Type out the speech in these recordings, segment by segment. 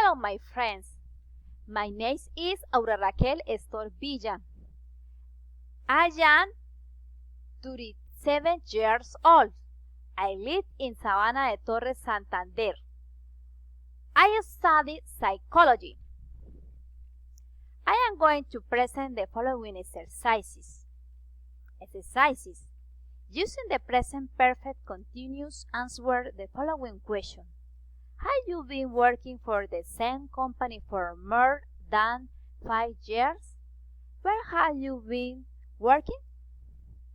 Hello, my friends. My name is Aura Raquel Estorvilla. I am 37 years old. I live in Sabana de Torres, Santander. I study psychology. I am going to present the following exercises. Using the present perfect continuous, answer the following question. Have you been working for the same company for more than 5 years? Where have you been working?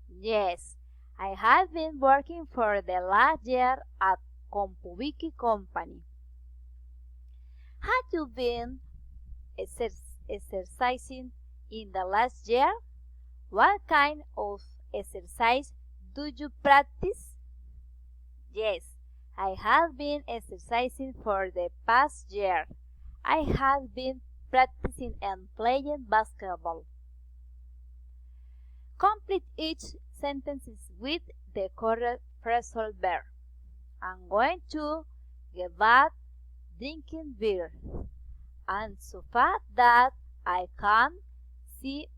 Yes, I have been working for the last year at Compubiki Company. Have you been exercising in the last year? What kind of exercise do you practice? Yes, I have been exercising for the past year. I have been practicing and playing basketball. Complete each sentence with the correct phrasal verb. I'm going to get back drinking beer. I'm so fat that I can't see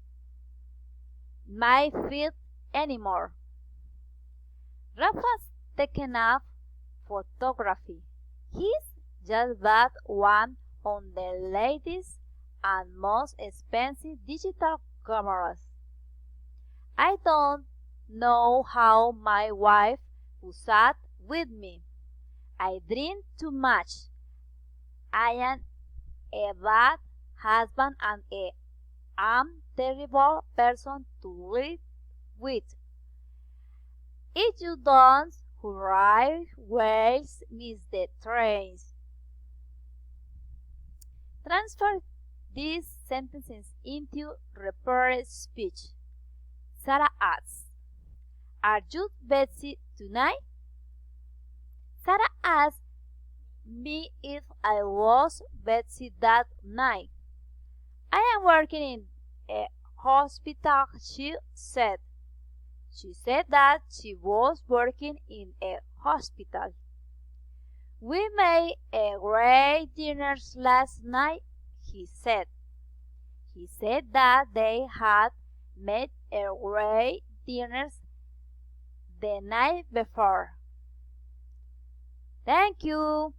my feet anymore. Rafa's taken up photography. He's just bought one of the latest and most expensive digital cameras. I don't know how my wife was sad with me. I drink too much. I am a bad husband and am terrible person to live with. If you don't hurry, always miss the trains. Transfer these sentences into reported speech. Sarah asks, "Are you Betsy tonight?" Sarah asked me if I was Betsy that night. "I am working in a hospital," she said. She said that she was working in a hospital. "We made a great dinner last night," he said. He said that they had made a great dinner the night before. Thank you.